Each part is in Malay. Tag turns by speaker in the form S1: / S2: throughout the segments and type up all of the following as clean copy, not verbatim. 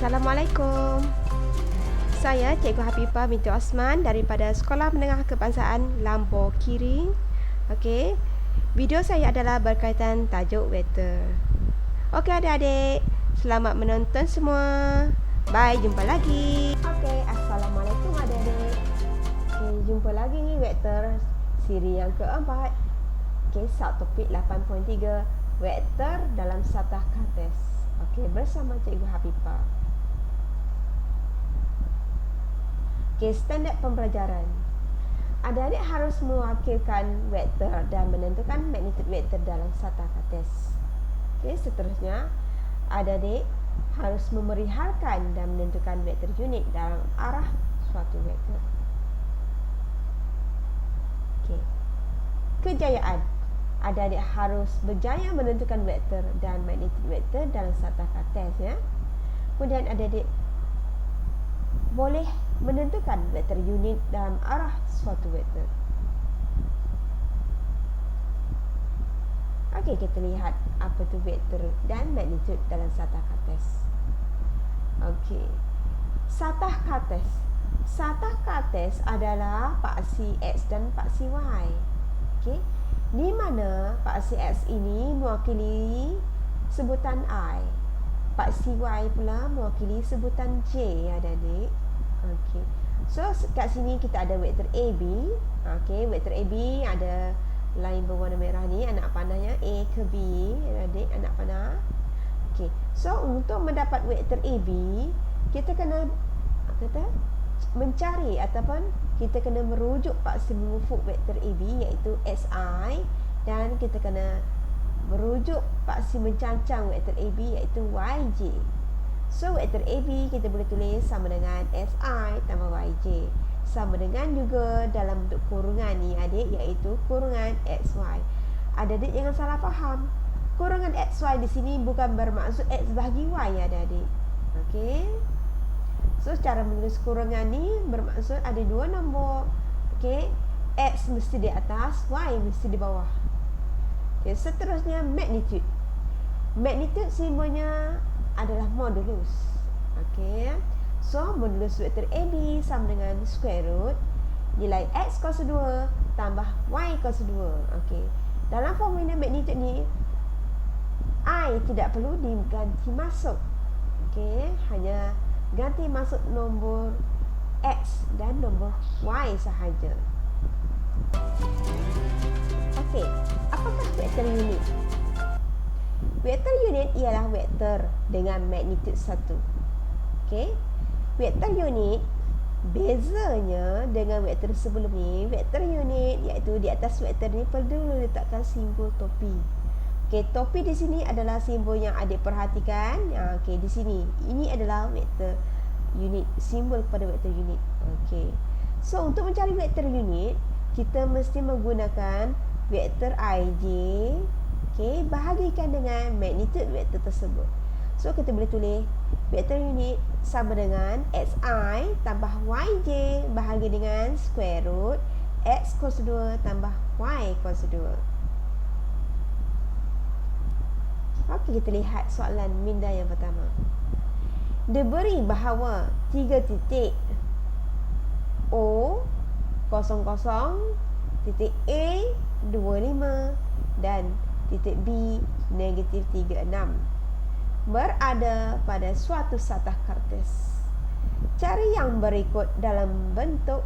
S1: Assalamualaikum. Saya Cikgu Hafifah binti Osman daripada Sekolah Menengah Kebangsaan Lambor Kiring. Okey. Video saya adalah berkaitan tajuk vektor. Okey adik-adik, selamat menonton semua. Bye, jumpa lagi. Okey, Assalamualaikum adik-adik. Okey, jumpa lagi vektor siri yang keempat. Okey, subtopik 8.3, vektor dalam satah kartes. Okey, bersama Cikgu Hafifah. Okey, standard pembelajaran. Adik-adik harus mewakilkan vektor dan menentukan magnitud vektor dalam satah kartes. Okey, seterusnya adik-adik harus memerihalkan dan menentukan vektor unit dalam arah suatu vektor. Okey. Kejayaan. Adik-adik harus berjaya menentukan vektor dan magnitud vektor dalam satah kartes ya. Kemudian adik-adik boleh menentukan vektor unit dalam arah suatu vektor. Okey, kita lihat apa tu vektor dan magnitud dalam satah kartes. Okey. Satah kartes. Satah kartes adalah paksi X dan paksi Y. Okey. Di mana paksi X ini mewakili sebutan I. Paksi Y pula mewakili sebutan J ya adik-adik. Okey. So kat sini kita ada vektor AB. Okey, vektor AB ada line berwarna merah ni, anak panahnya A ke B, adik anak panah. Okey. So untuk mendapat vektor AB, kita kena mencari ataupun kita kena merujuk paksi mengufuk vektor AB iaitu SI, dan kita kena merujuk paksi mencancang vektor AB iaitu YJ. So vektor AB kita boleh tulis sama dengan SI tambah YJ. Sama dengan juga dalam bentuk kurungan ni adik, iaitu kurungan XY. Adik-adik jangan salah faham. Kurungan XY di sini bukan bermaksud X bahagi Y ya adik-adik. Okey. So cara menulis kurungan ni bermaksud ada dua nombor. Okey. X mesti di atas, Y mesti di bawah. Okey, seterusnya magnitude. Magnitude simbolnya adalah modulus. Okey. So modulus vektor AB sama dengan square root nilai X kuasa 2 tambah Y kuasa 2. Okey. Dalam formula magnitude ni I tidak perlu diganti masuk. Okey, hanya ganti masuk nombor X dan nombor Y sahaja. Okey, apakah vektor unit? Vektor unit ialah vektor dengan magnitud 1. Okey. Vektor unit bezanya dengan vektor sebelum ni, vektor unit iaitu di atas vektor ni perlu letakkan simbol topi. Okey, topi di sini adalah simbol yang adik perhatikan. Okey, di sini ini adalah vektor unit, simbol pada vektor unit. Okey. So untuk mencari vektor unit, kita mesti menggunakan vektor IJ. Okey, bahagikan dengan magnitud vektor tersebut. So kita boleh tulis vektor unit sama dengan XI tambah YJ bahagi dengan square root X kuasa 2 tambah Y kuasa 2. Okey, kita lihat soalan minda yang pertama. Diberi bahawa 3 titik O 00, titik A 25 dan titik B negatif 36 berada pada suatu satah kartes. Cari yang berikut dalam bentuk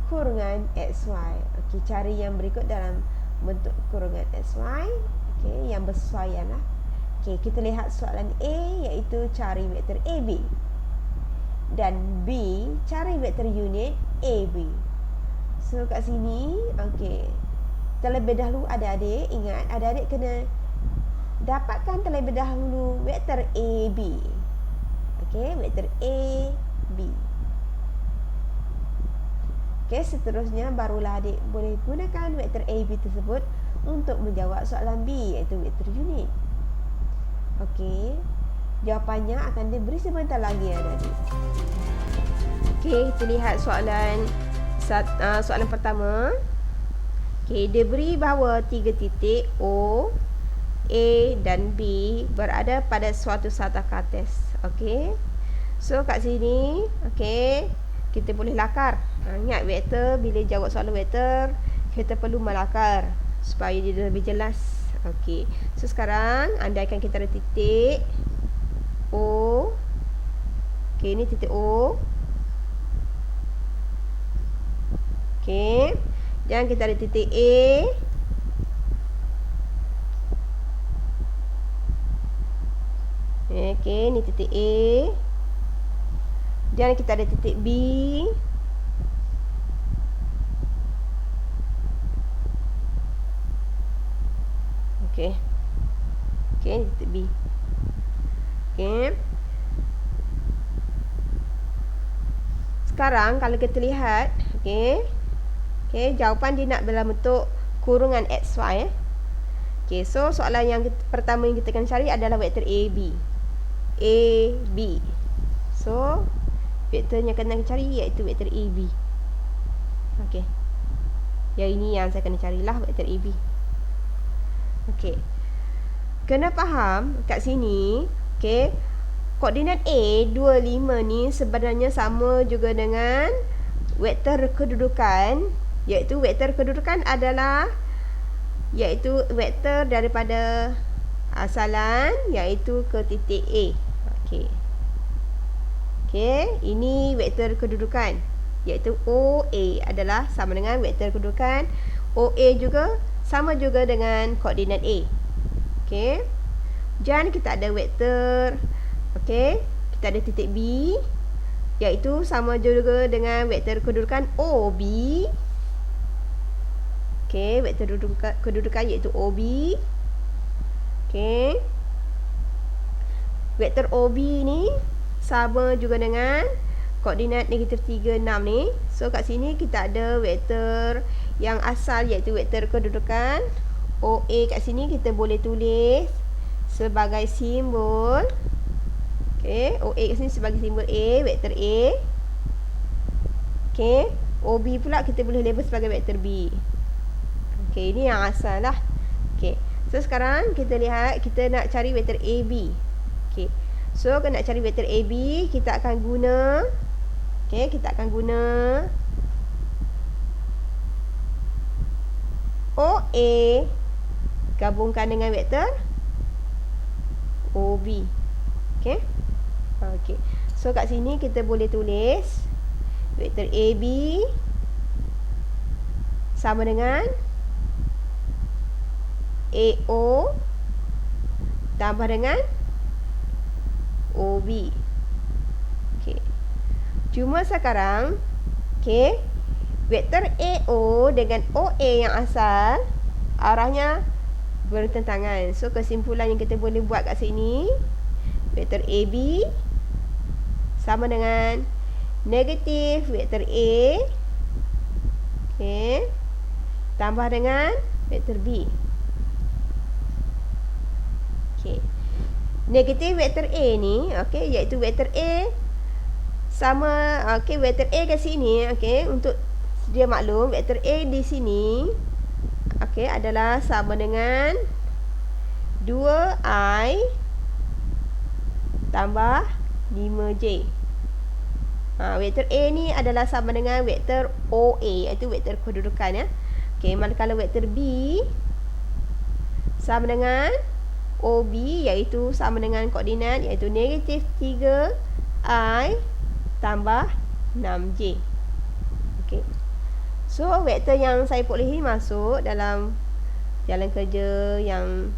S1: kurungan XY. Okey, cari yang berikut dalam bentuk kurungan XY. Okey, yang bersesuaian lah. Okey, kita lihat soalan A iaitu cari vektor AB. Dan B, cari vektor unit AB. So kat sini, okey. Terlebih dahulu adik-adik, ingat adik-adik kena dapatkan terlebih dahulu vektor AB. Okey, vektor AB. Okey, seterusnya barulah adik boleh gunakan vektor AB tersebut untuk menjawab soalan B iaitu vektor unit. Okey, jawapannya akan diberi sebentar lagi adik-adik. Okey, kita lihat soalan pertama. Okey, diberi bahawa 3 titik O, A dan B berada pada suatu satah kartes. Okey. So kat sini, okey, kita boleh lakar. Ingat vektor, bila jawab soalan vektor, kita perlu melakar supaya dia lebih jelas. Okey. So sekarang andaikan kita ada titik O. Okey, ni titik O. Okey. Dan kita ada titik A. Okey, ni titik A. Dan kita ada titik B. Okey. Okey, ni titik B. Okey. Sekarang kalau kita lihat, okey. Okey, jawapan dia nak dalam bentuk kurungan XY. Okey, so soalan yang pertama yang kita akan cari adalah vektor AB. AB. So, vektor yang kena cari iaitu vektor AB. Okey. Yang ini yang saya kena carilah vektor AB. Okey. Kena faham kat sini, okey, koordinat A 25 ni sebenarnya sama juga dengan vektor kedudukan, iaitu vektor kedudukan adalah iaitu vektor daripada asalan iaitu ke titik A. Okey. Okey, ini vektor kedudukan iaitu OA adalah sama dengan vektor kedudukan. OA juga sama juga dengan koordinat A. Okey. Dan kita ada vektor, okey, kita ada titik B iaitu sama juga dengan vektor kedudukan OB. Okey, vektor kedudukan iaitu OB. Okey. Vektor OB ni sama juga dengan koordinat negatif 3, 6 ni. So kat sini kita ada vektor yang asal iaitu vektor kedudukan OA. Kat sini kita boleh tulis sebagai simbol, okey, OA kat sini sebagai simbol A, vektor A. Okey, OB pula kita boleh label sebagai vektor B. Okey, ini yang asal lah. Okey, so sekarang kita lihat kita nak cari vektor AB. Okey, so kalau nak cari vektor AB, kita akan guna, okey, kita akan guna OA gabungkan dengan vektor OB. Okey. Okey. So kat sini kita boleh tulis vektor AB sama dengan AO tambah dengan OB. Okey. Cuma sekarang, okey, vektor AO dengan OA yang asal arahnya bertentangan. So kesimpulan yang kita boleh buat kat sini, vektor AB sama dengan negatif vektor A, okey, tambah dengan vektor B. Okey. Negatif vektor A ni, okey, iaitu vektor A sama, okey, vektor A kat sini, okey, untuk sedia maklum vektor A di sini, okey, adalah sama dengan 2I tambah 5J. Vektor A ni adalah sama dengan vektor OA, iaitu vektor kedudukan, ya. Okey, manakala vektor B sama dengan OB, iaitu sama dengan koordinat iaitu negatif 3I tambah 6J. Okey. So vektor yang saya perolehi masuk dalam jalan kerja yang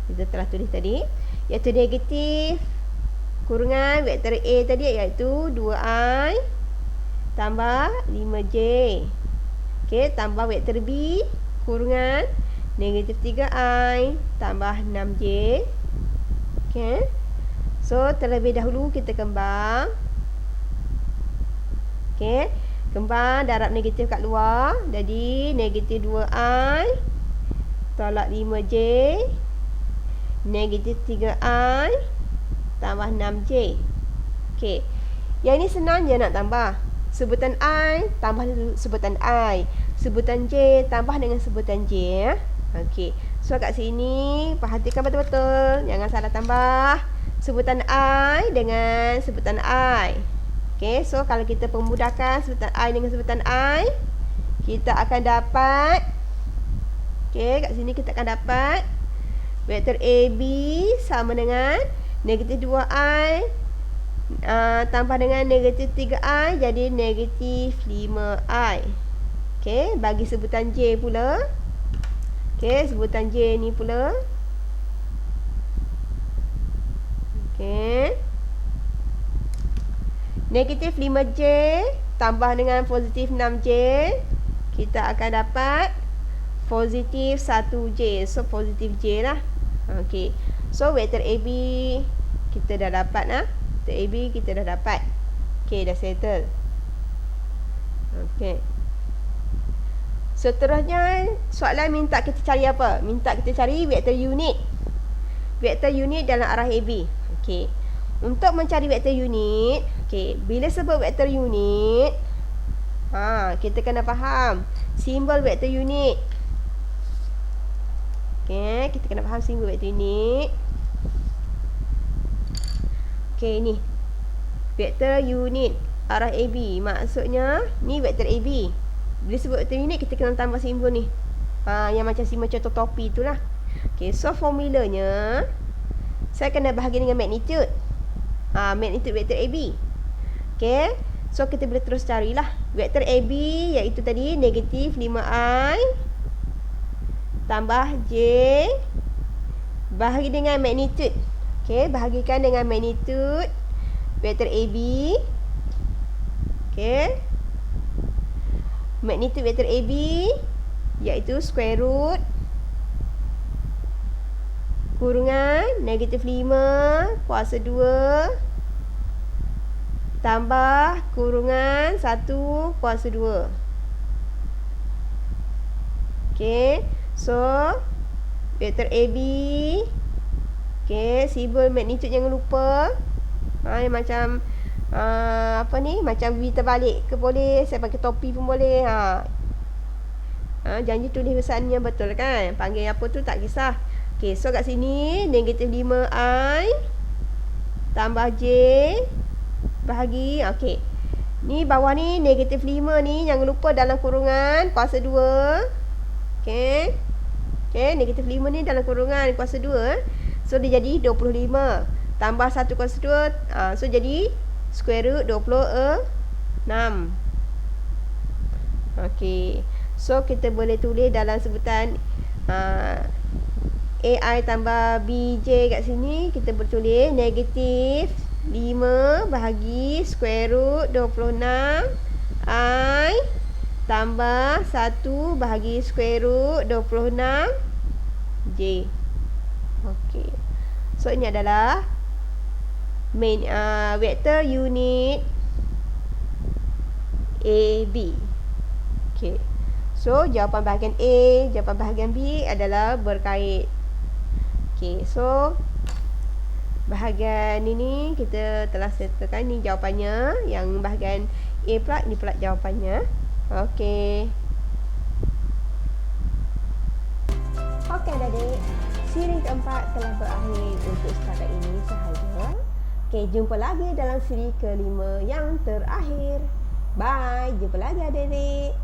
S1: kita telah tulis tadi, iaitu negatif kurungan vektor A tadi iaitu 2I tambah 5J. Okey, tambah vektor B kurungan negatif 3I tambah 6J. Okey. So terlebih dahulu kita kembang. Okey, kembang darab negatif kat luar. Jadi negatif 2I tolak 5J negatif 3I tambah 6J. Okey. Yang ini senang je nak tambah. Sebutan I tambah sebutan I. Sebutan J tambah dengan sebutan J, ya. Okey. So kat sini perhatikan betul-betul, jangan salah tambah. sebutan I dengan sebutan I. Okey, so kalau kita pemudahkan sebutan I dengan sebutan I, kita akan dapat, okey, kat sini kita akan dapat vektor AB sama dengan negatif 2I tambah dengan negatif 3I, jadi negatif 5I. Okey, bagi sebutan J pula. Okey, sebutan J ni pula. Okey, negatif 5J tambah dengan positif 6J, kita akan dapat positif 1J. So, positif J lah. Okey, so vektor AB kita dah dapat lah. Vektor AB kita dah dapat. Okey, dah settle. Okey, seterusnya soalan minta kita cari apa? Minta kita cari vektor unit. Vektor unit dalam arah AB. Okey, untuk mencari vektor unit, okey, bila sebut vektor unit, kita kena faham simbol vektor unit. Okey, kita kena faham simbol vektor unit. Okey, ni vektor unit arah AB. Maksudnya ni vektor AB. Bila sebut vektor unit, kita kena tambah simbol ni. Yang macam simbol contoh topi itulah. Okey, so formulanya saya kena bahagi dengan magnitude. Magnitude vektor AB. Okey, so kita boleh terus carilah vektor AB, iaitu tadi negatif 5I tambah J bahagi dengan magnitude. Okey, bahagikan dengan magnitude vektor AB. Okey, magnitude vektor AB iaitu square root kurungan negatif 5 kuasa 2 tambah kurungan 1 kuasa 2. Okey, so vektor AB, okey, simbol magnitude jangan lupa. Yang macam apa ni, macam V terbalik ke boleh, saya pakai topi pun boleh. Janji tulis pesan yang betul kan, panggil apa tu tak kisah. Okey, so kat sini negatif 5I tambah J bahagi, okey, ni bawah ni negatif 5 ni jangan lupa dalam kurungan kuasa 2. Okey, okey, negatif 5 ni dalam kurungan kuasa 2. So dia jadi 25 tambah 1 kuasa 2, so jadi square root 26. Okey, so kita boleh tulis dalam sebutan AI tambah BJ kat sini, kita boleh tulis negatif 5 bahagi square root 26 I tambah 1 bahagi square root 26 J. Okey, so ini adalah main vektor unit AB. Okey, so jawapan bahagian A, jawapan bahagian B adalah berkait. Okey, so bahagian ini kita telah settlekan, ni jawapannya. Yang bahagian A pula, ni pula jawapannya. Okey. Okey adik-adik, siri keempat telah berakhir untuk setakat ini sahaja. Okey, jumpa lagi dalam siri kelima yang terakhir. Bye, jumpa lagi adik-adik.